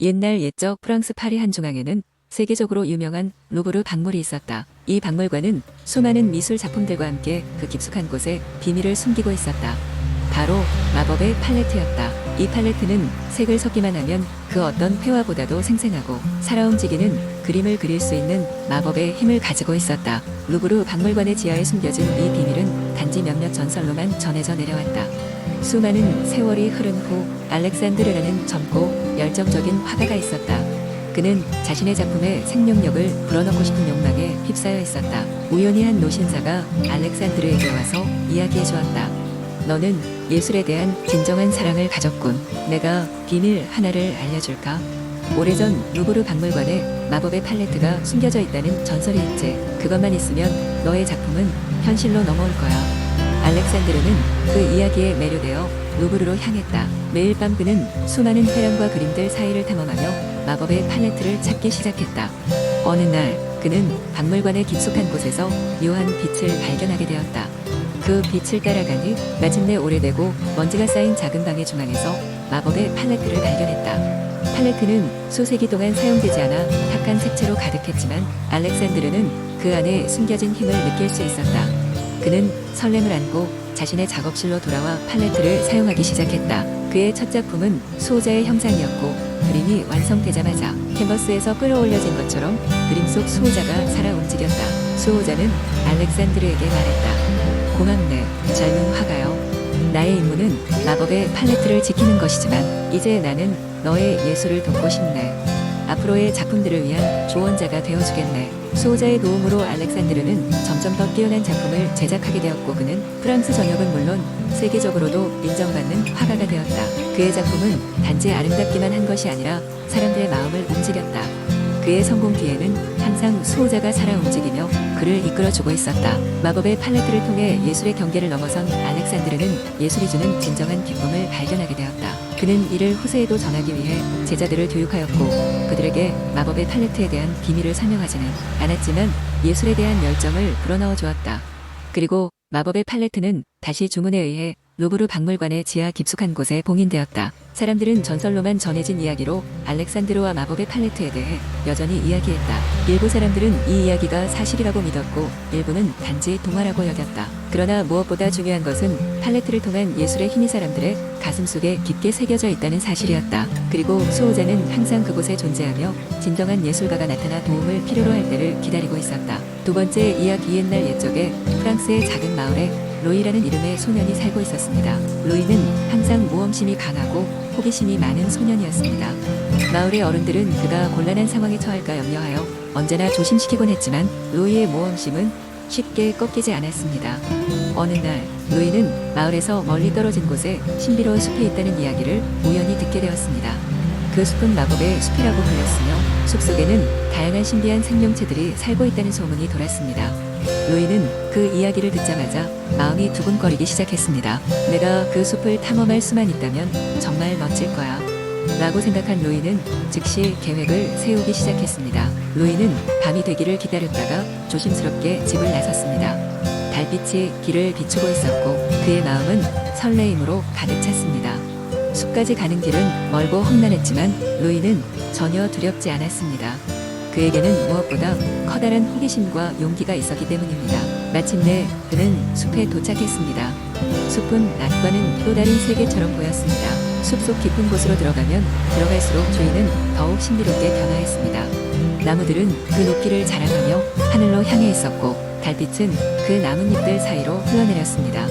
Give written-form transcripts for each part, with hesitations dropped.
옛날 옛적 프랑스 파리 한중앙에는 세계적으로 유명한 루브르 박물이 있었다. 이 박물관은 수많은 미술 작품들과 함께 그 깊숙한 곳에 비밀을 숨기고 있었다. 바로 마법의 팔레트였다. 이 팔레트는 색을 섞기만 하면 그 어떤 회화보다도 생생하고 살아 움직이는 그림을 그릴 수 있는 마법의 힘을 가지고 있었다. 루브르 박물관의 지하에 숨겨진 이 비밀은 단지 몇몇 전설로만 전해져 내려왔다. 수많은 세월이 흐른 후 알렉산드르라는 젊고 열정적인 화가가 있었다. 그는 자신의 작품에 생명력을 불어넣고 싶은 욕망에 휩싸여 있었다. 우연히 한 노신사가 알렉산드르에게 와서 이야기해 주었다. 너는 예술에 대한 진정한 사랑을 가졌군. 내가 비밀 하나를 알려줄까? 오래전 루브르 박물관에 마법의 팔레트가 숨겨져 있다는 전설이 있지. 그것만 있으면 너의 작품은 현실로 넘어올 거야. 알렉산드르는 그 이야기에 매료되어 루브르로 향했다. 매일 밤 그는 수많은 회랑과 그림들 사이를 탐험하며 마법의 팔레트를 찾기 시작했다. 어느 날 그는 박물관의 깊숙한 곳에서 묘한 빛을 발견하게 되었다. 그 빛을 따라가니 마침내 오래되고 먼지가 쌓인 작은 방의 중앙에서 마법의 팔레트를 발견했다. 팔레트는 수세기 동안 사용되지 않아 탁한 색채로 가득했지만 알렉산드르는 그 안에 숨겨진 힘을 느낄 수 있었다. 그는 설렘을 안고 자신의 작업실로 돌아와 팔레트를 사용하기 시작했다. 그의 첫 작품은 수호자의 형상이었고 그림이 완성되자마자 캔버스에서 끌어올려진 것처럼 그림 속 수호자가 살아 움직였다. 수호자는 알렉산드르에게 말했다. 고맙네, 젊은 화가여. 나의 임무는 마법의 팔레트를 지키는 것이지만 이제 나는 너의 예술을 돕고 싶네. 앞으로의 작품들을 위한 조언자가 되어주겠네. 수호자의 도움으로 알렉산드르는 점점 더 뛰어난 작품을 제작하게 되었고 그는 프랑스 전역은 물론 세계적으로도 인정받는 화가가 되었다. 그의 작품은 단지 아름답기만 한 것이 아니라 사람들의 마음을 움직였다. 그의 성공 뒤에는 항상 수호자가 살아 움직이며 그를 이끌어주고 있었다. 마법의 팔레트를 통해 예술의 경계를 넘어선 알렉산드르는 예술이 주는 진정한 기쁨을 발견하게 되었다. 그는 이를 후세에도 전하기 위해 제자들을 교육하였고 그들에게 마법의 팔레트에 대한 비밀을 설명하지는 않았지만 예술에 대한 열정을 불어넣어 주었다. 그리고 마법의 팔레트는 다시 주문에 의해 루브르 박물관의 지하 깊숙한 곳에 봉인되었다. 사람들은 전설로만 전해진 이야기로 알렉산드르와 마법의 팔레트에 대해 여전히 이야기했다. 일부 사람들은 이 이야기가 사실이라고 믿었고 일부는 단지 동화라고 여겼다. 그러나 무엇보다 중요한 것은 팔레트를 통한 예술의 힘이 사람들의 가슴 속에 깊게 새겨져 있다는 사실이었다. 그리고 수호자는 항상 그곳에 존재하며 진정한 예술가가 나타나 도움을 필요로 할 때를 기다리고 있었다. 두 번째 이야기. 옛날 옛적에 프랑스의 작은 마을에 로이라는 이름의 소년이 살고 있었습니다. 로이는 항상 모험심이 강하고 호기심이 많은 소년이었습니다. 마을의 어른들은 그가 곤란한 상황에 처할까 염려하여 언제나 조심시키곤 했지만 로이의 모험심은 쉽게 꺾이지 않았습니다. 어느 날 로이는 마을에서 멀리 떨어진 곳에 신비로운 숲이 있다는 이야기를 우연히 듣게 되었습니다. 그 숲은 마법의 숲이라고 불렸으며 숲속에는 다양한 신비한 생명체들이 살고 있다는 소문이 돌았습니다. 로이는 그 이야기를 듣자마자 마음이 두근거리기 시작했습니다. 내가 그 숲을 탐험할 수만 있다면 정말 멋질 거야 라고 생각한 로이는 즉시 계획을 세우기 시작했습니다. 로이는 밤이 되기를 기다렸다가 조심스럽게 집을 나섰습니다. 달빛이 길을 비추고 있었고 그의 마음은 설레임으로 가득 찼습니다. 숲까지 가는 길은 멀고 험난했지만 로이는 전혀 두렵지 않았습니다. 그에게는 무엇보다 커다란 호기심과 용기가 있었기 때문입니다. 마침내 그는 숲에 도착했습니다. 숲은 낮과는 또 다른 세계처럼 보였습니다. 숲속 깊은 곳으로 들어가면 들어갈수록 주위는 더욱 신비롭게 변화했습니다. 나무들은 그 높이를 자랑하며 하늘로 향해 있었고 달빛은 그 나뭇잎들 사이로 흘러내렸습니다.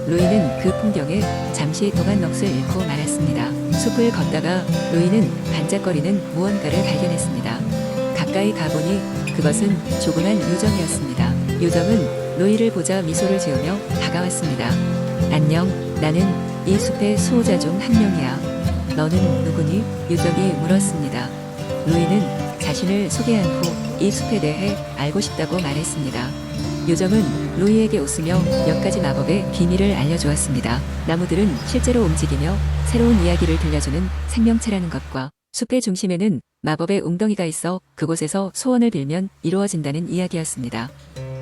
로이는 그 풍경에 잠시 동안 넋을 잃고 말았습니다. 숲을 걷다가 로이는 반짝거리는 무언가를 발견했습니다. 가까이 가보니 그것은 조그만 요정이었습니다. 요정은 로이를 보자 미소를 지으며 다가왔습니다. 안녕, 나는 이 숲의 수호자 중 한 명이야. 너는 누구니? 요정이 물었습니다. 로이는 자신을 소개한 후 이 숲에 대해 알고 싶다고 말했습니다. 요정은 로이에게 웃으며 몇 가지 마법의 비밀을 알려주었습니다. 나무들은 실제로 움직이며 새로운 이야기를 들려주는 생명체라는 것과 숲의 중심에는 마법의 웅덩이가 있어 그곳에서 소원을 빌면 이루어진다는 이야기였습니다.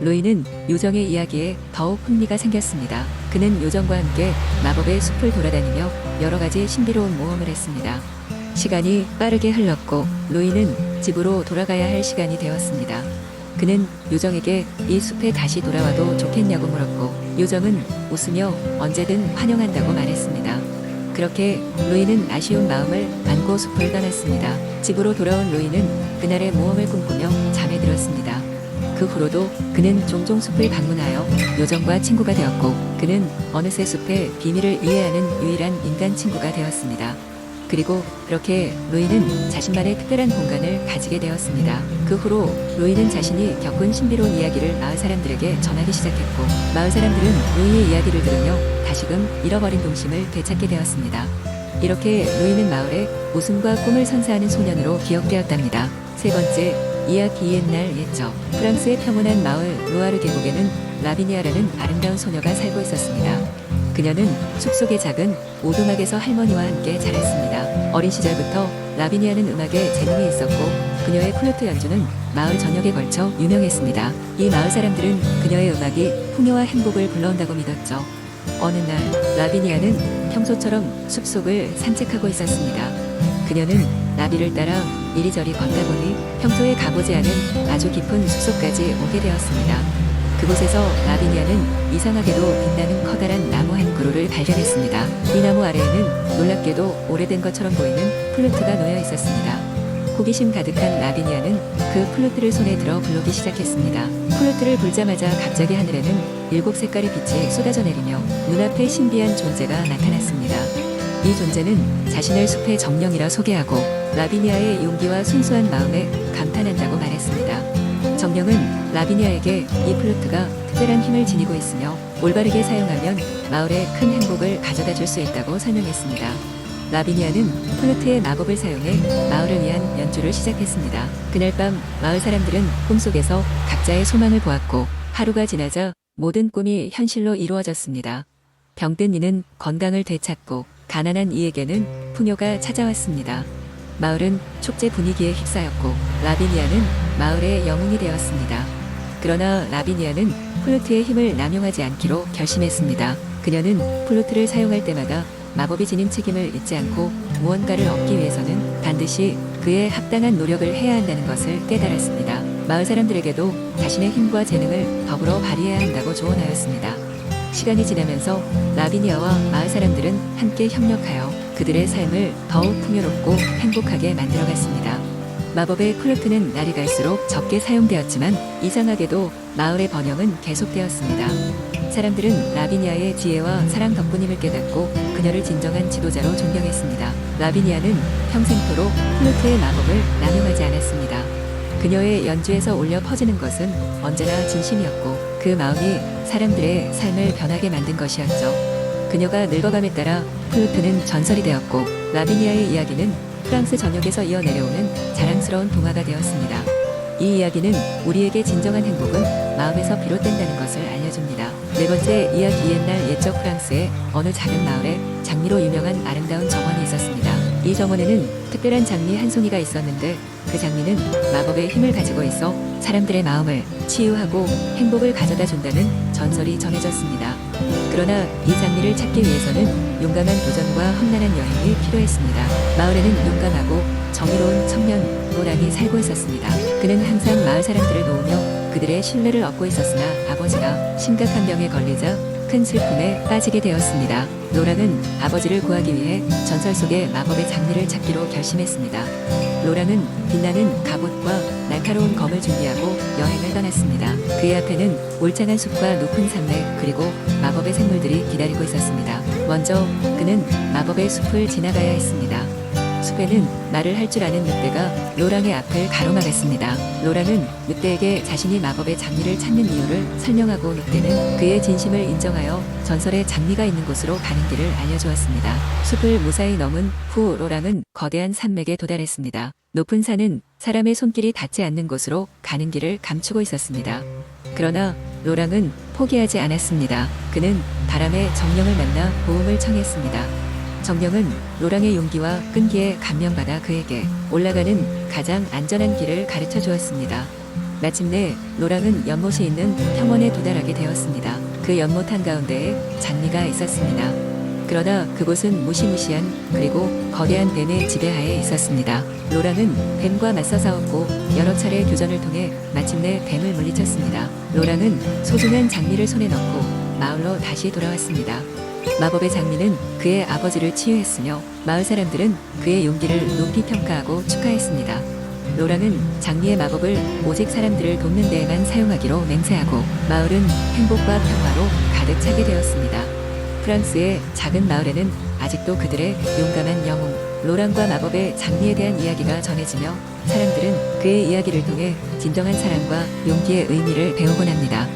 로이는 요정의 이야기에 더욱 흥미가 생겼습니다. 그는 요정과 함께 마법의 숲을 돌아다니며 여러 가지 신비로운 모험을 했습니다. 시간이 빠르게 흘렀고 로이는 집으로 돌아가야 할 시간이 되었습니다. 그는 요정에게 이 숲에 다시 돌아와도 좋겠냐고 물었고 요정은 웃으며 언제든 환영한다고 말했습니다. 그렇게 로이는 아쉬운 마음을 안고 숲을 떠났습니다. 집으로 돌아온 로이는 그날의 모험을 꿈꾸며 잠에 들었습니다. 그 후로도 그는 종종 숲을 방문하여 요정과 친구가 되었고 그는 어느새 숲의 비밀을 이해하는 유일한 인간 친구가 되었습니다. 그리고 그렇게 로이는 자신만의 특별한 공간을 가지게 되었습니다. 그 후로 로이는 자신이 겪은 신비로운 이야기를 마을 사람들에게 전하기 시작했고 마을 사람들은 로이의 이야기를 들으며 다시금 잃어버린 동심을 되찾게 되었습니다. 이렇게 로이는 마을에 웃음과 꿈을 선사하는 소년으로 기억되었답니다. 세 번째, 이야기 옛날 옛적 프랑스의 평온한 마을 로아르 계곡에는 라비니아라는 아름다운 소녀가 살고 있었습니다. 그녀는 숲속의 작은 오두막에서 할머니와 함께 자랐습니다. 어린 시절부터 라비니아는 음악에 재능이 있었고 그녀의 플루트 연주는 마을 전역에 걸쳐 유명했습니다. 이 마을 사람들은 그녀의 음악이 풍요와 행복을 불러온다고 믿었죠. 어느 날 라비니아는 평소처럼 숲속을 산책하고 있었습니다. 그녀는 나비를 따라 이리저리 걷다 보니 평소에 가보지 않은 아주 깊은 숲속까지 오게 되었습니다. 그곳에서 라비니아는 이상하게도 빛나는 커다란 나무 한 그루를 발견했습니다. 이 나무 아래에는 놀랍게도 오래된 것처럼 보이는 플루트가 놓여 있었습니다. 호기심 가득한 라비니아는 그 플루트를 손에 들어 부르기 시작했습니다. 플루트를 불자마자 갑자기 하늘에는 7색깔의 빛이 쏟아져 내리며 눈앞에 신비한 존재가 나타났습니다. 이 존재는 자신을 숲의 정령이라 소개하고 라비니아의 용기와 순수한 마음에 감탄한다고 말했습니다. 정령은 라비니아에게 이 플루트가 특별한 힘을 지니고 있으며 올바르게 사용하면 마을에 큰 행복을 가져다 줄 수 있다고 설명했습니다. 라비니아는 플루트의 마법을 사용해 마을을 위한 연주를 시작했습니다. 그날 밤 마을 사람들은 꿈속에서 각자의 소망을 보았고 하루가 지나자 모든 꿈이 현실로 이루어졌습니다. 병든 이는 건강을 되찾고 가난한 이에게는 풍요가 찾아왔습니다. 마을은 축제 분위기에 휩싸였고 라비니아는 마을의 영웅이 되었습니다. 그러나 라비니아는 플루트의 힘을 남용하지 않기로 결심했습니다. 그녀는 플루트를 사용할 때마다 마법이 지닌 책임을 잊지 않고 무언가를 얻기 위해서는 반드시 그에 합당한 노력을 해야 한다는 것을 깨달았습니다. 마을 사람들에게도 자신의 힘과 재능을 더불어 발휘해야 한다고 조언하였습니다. 시간이 지나면서 라비니아와 마을 사람들은 함께 협력하여 그들의 삶을 더욱 풍요롭고 행복하게 만들어갔습니다. 마법의 플루트는 날이 갈수록 적게 사용되었지만 이상하게도 마을의 번영은 계속되었습니다. 사람들은 라비니아의 지혜와 사랑 덕분임을 깨닫고 그녀를 진정한 지도자로 존경했습니다. 라비니아는 평생토록 플루트의 마법을 남용하지 않았습니다. 그녀의 연주에서 울려 퍼지는 것은 언제나 진심이었고 그 마음이 사람들의 삶을 변하게 만든 것이었죠. 그녀가 늙어감에 따라 플루트는 전설이 되었고 라비니아의 이야기는 프랑스 전역에서 이어내려오는 자랑스러운 동화가 되었습니다. 이 이야기는 우리에게 진정한 행복은 마음에서 비롯된다는 것을 알려줍니다. 네 번째, 이야기 옛날 옛적 프랑스의 어느 작은 마을에 장미로 유명한 아름다운 정원이 있었습니다. 이 정원에는 특별한 장미 한 송이가 있었는데 그 장미는 마법의 힘을 가지고 있어 사람들의 마음을 치유하고 행복을 가져다 준다는 전설이 전해졌습니다. 그러나 이 장미를 찾기 위해서는 용감한 도전과 험난한 여행이 필요했습니다. 마을에는 용감하고 정의로운 청년 로랑이 살고 있었습니다. 그는 항상 마을 사람들을 도우며 그들의 신뢰를 얻고 있었으나 아버지가 심각한 병에 걸리자 큰 슬픔에 빠지게 되었습니다. 로랑은 아버지를 구하기 위해 전설 속의 마법의 장미를 찾기로 결심했습니다. 로랑은 빛나는 갑옷과 날카로운 검을 준비하고 여행을 떠났습니다. 그의 앞에는 울창한 숲과 높은 산맥 그리고 마법의 생물들이 기다리고 있었습니다. 먼저 그는 마법의 숲을 지나가야 했습니다. 숲에는 말을 할 줄 아는 늑대가 로랑의 앞을 가로막았습니다. 로랑은 늑대에게 자신이 마법의 장미를 찾는 이유를 설명하고 늑대는 그의 진심을 인정하여 전설의 장미가 있는 곳으로 가는 길을 알려주었습니다. 숲을 무사히 넘은 후 로랑은 거대한 산맥에 도달했습니다. 높은 산은 사람의 손길이 닿지 않는 곳으로 가는 길을 감추고 있었습니다. 그러나 로랑은 포기하지 않았습니다. 그는 바람의 정령을 만나 도움을 청했습니다. 정령은 로랑의 용기와 끈기에 감명받아 그에게 올라가는 가장 안전한 길을 가르쳐 주었습니다. 마침내 로랑은 연못이 있는 평원에 도달하게 되었습니다. 그 연못 한가운데에 장미가 있었습니다. 그러나 그곳은 무시무시한 그리고 거대한 뱀의 지배하에 있었습니다. 로랑은 뱀과 맞서 싸웠고 여러 차례 교전을 통해 마침내 뱀을 물리쳤습니다. 로랑은 소중한 장미를 손에 넣고 마을로 다시 돌아왔습니다. 마법의 장미는 그의 아버지를 치유했으며 마을 사람들은 그의 용기를 높이 평가하고 축하했습니다. 로랑은 장미의 마법을 오직 사람들을 돕는 데에만 사용하기로 맹세하고 마을은 행복과 평화로 가득 차게 되었습니다. 프랑스의 작은 마을에는 아직도 그들의 용감한 영웅 로랑과 마법의 장미에 대한 이야기가 전해지며 사람들은 그의 이야기를 통해 진정한 사랑과 용기의 의미를 배우곤 합니다.